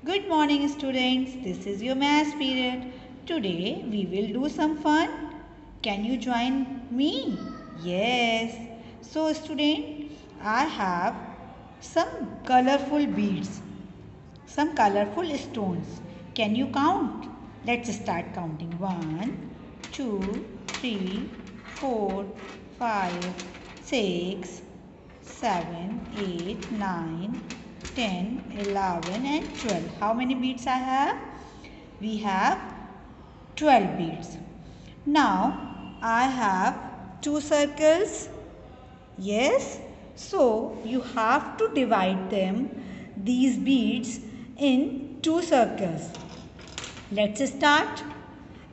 Good morning students, this is your maths period. Today we will do some fun. Can you join me? Yes. So student, I have some colorful beads, some colorful stones. Can you count? Let's start counting. 1, 2, 3, 4, 5, 6, 7, 8, 9, 10, 11 and 12. How many beads I have? We have 12 beads. Now I have 2 circles. Yes. So you have to divide them, these beads, in 2 circles. Let's start.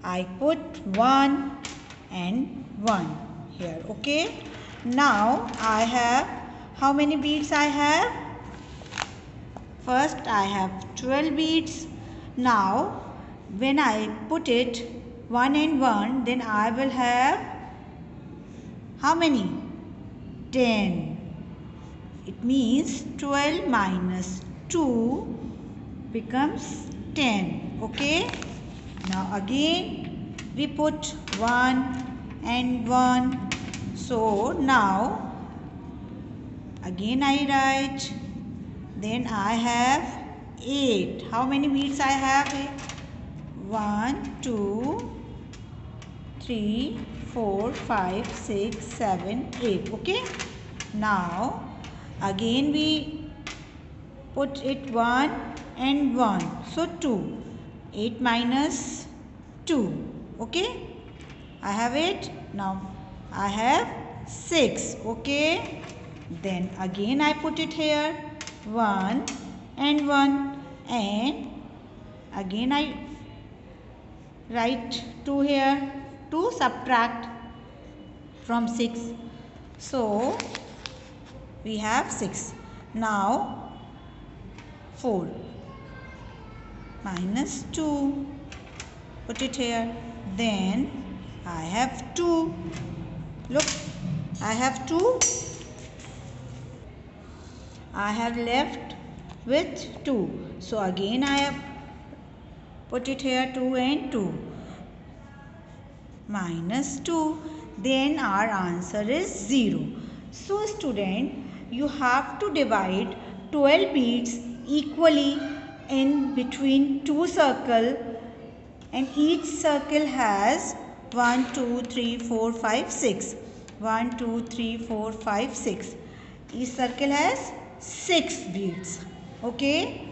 I put 1 and 1 here. Okay. Now I have, how many beads I have? First I have 12 beads. Now when I put it 1 and 1, then I will have how many? 10. It means 12 minus 2 becomes 10. Okay. Now again we put 1 and 1. So now again I write. Then I have 8. How many beads I have? 1, 2, 3, 4, 5, 6, 7, 8. Okay. Now again we put it 1 and 1. So 2. 8 minus 2. Okay. I have 8. Now I have 6. Okay. Then again I put it here. 1 and 1 and again I write 2 here to subtract from 6. So we have 6. Now 4 minus 2, put it here. Then I have 2. Look, I have 2. I have left with 2. So again I have put it here 2 and 2 minus 2. Then our answer is 0. So student, you have to divide 12 beads equally in between 2 circles, and each circle has 1, 2, 3, 4, 5, 6. 1, 2, 3, 4, 5, 6. Each circle has 6 beads. Okay.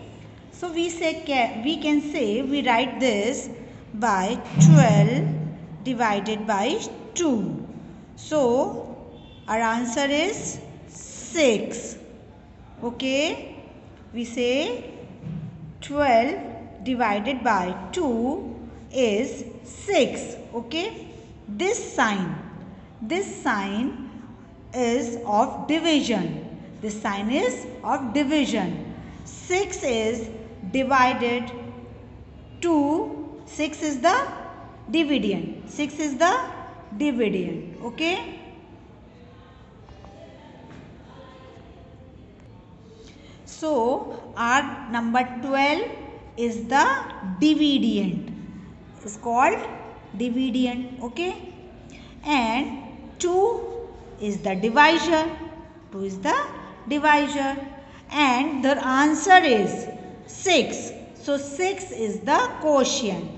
So we can say we write this by 12 divided by 2. So our answer is 6. Okay. We say 12 divided by 2 is 6. Okay. This sign is of division. This sign is of division. 6 is divided to, 6 is the dividend. 6 is the dividend. Okay. So our number 12 is the dividend. It's called dividend. Okay. And 2 is the divisor. 2 is the divisor. And the answer is 6. So 6 is the quotient.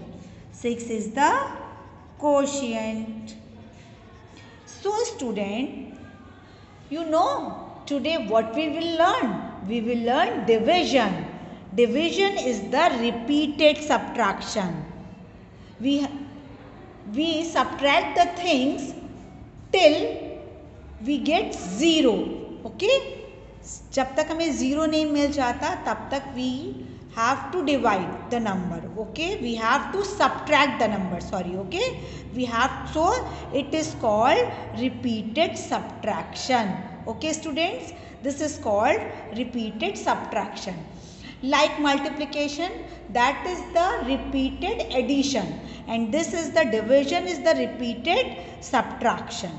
6 is the quotient. So student, you know today what we will learn? We will learn division. Division is the repeated subtraction. We subtract the things till we get 0. Okay. जब तक हमें 0 नहीं मिल जाता तब तक we have to divide the number. Okay. We have to subtract the number. Sorry. Okay. We have, so it is called repeated subtraction. Okay students. This is called repeated subtraction. Like multiplication, that is the repeated addition, and this is the division, is the repeated subtraction.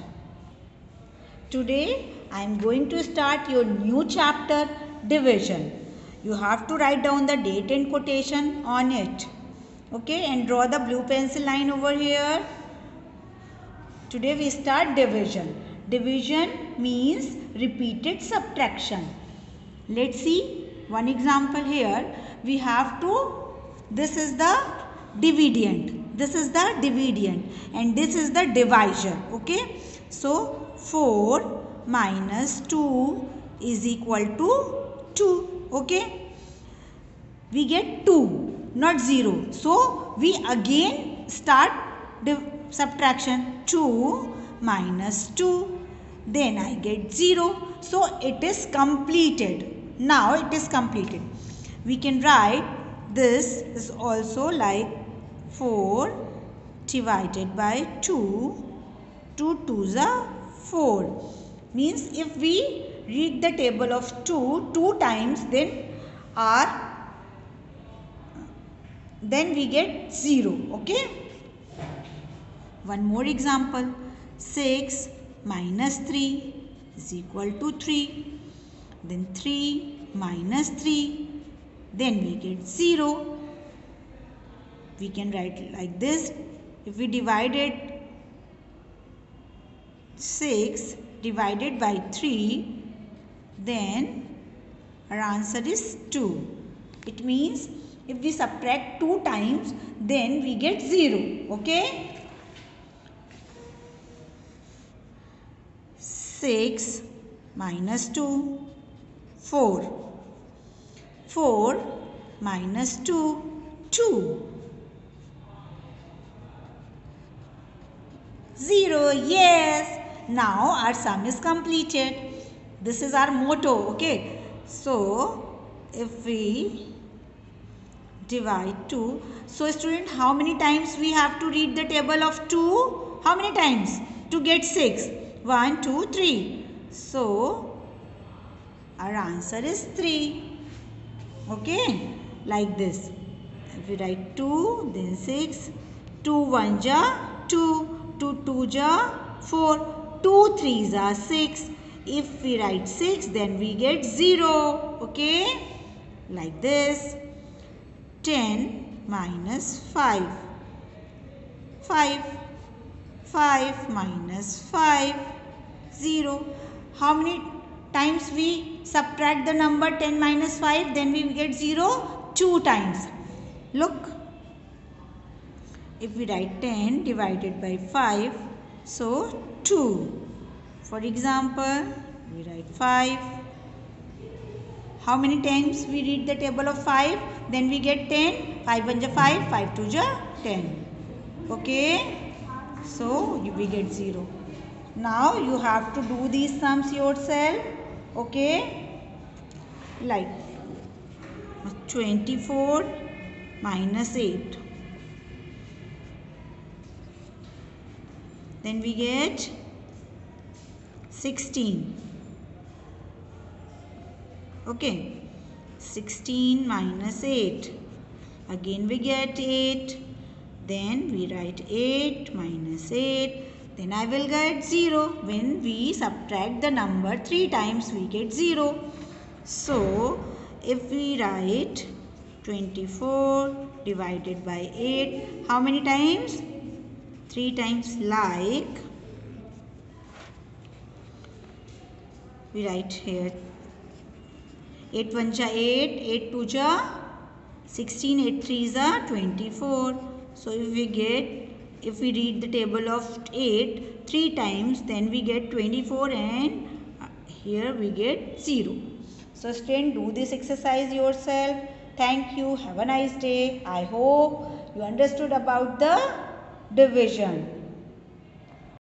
Today I am going to start your new chapter, division. You have to write down the date and quotation on it. Okay, and draw the blue pencil line over here. Today we start division. Division means repeated subtraction. Let's see one example here. We have to, this is the dividend. This is the dividend and this is the divisor. Okay. So 4 minus 2 is equal to 2. Okay. We get 2, not 0. So we again start subtraction. 2 minus 2. Then I get 0. So it is completed. Now it is completed. We can write this is also like 4 divided by 2. 2 2s are 4. Means if we read the table of 2 times, then we get 0. Okay. One more example. 6 minus 3 is equal to 3. Then 3 minus 3. Then we get 0. We can write like this. If we divided 6 divided by 3, then our answer is 2. It means if we subtract 2 times, then we get 0. Okay. 6 minus 2, 4. 4 minus 2, 2. 0. Yes. Now our sum is completed. This is our motto. Okay. So if we divide 2. So student, how many times we have to read the table of 2? How many times to get 6? 1, 2, 3. So our answer is 3. Okay. Like this. If we write 2, then 6. 2 1 ja 2. 2 2 ja 4. 2 3s are 6. If we write 6, then we get 0. Okay. Like this. 10 minus 5. 5. 5 minus 5. 0. How many times we subtract the number 10 minus 5? Then we get 0. 2 times. Look. If we write 10 divided by 5, so 2. For example, we write 5. How many times we read the table of 5? Then we get 10. 5 1 ja 5, 5 2 ja 10. Okay. So we get 0. Now you have to do these sums yourself. Okay. Like 24 minus 8. Then we get 16. Okay. 16 minus 8. Again we get 8. Then we write 8 minus 8. Then I will get 0. When we subtract the number 3 times, we get 0. So, if we write 24 divided by 8, how many times? 3 times. Like, we write here 8 1 ja 8, 8 2 ja 16, 8 3 ja 24. So if we read the table of 8 3 times, then we get 24 and here we get 0. So student, do this exercise yourself. Thank you. Have a nice day. I hope you understood about the division.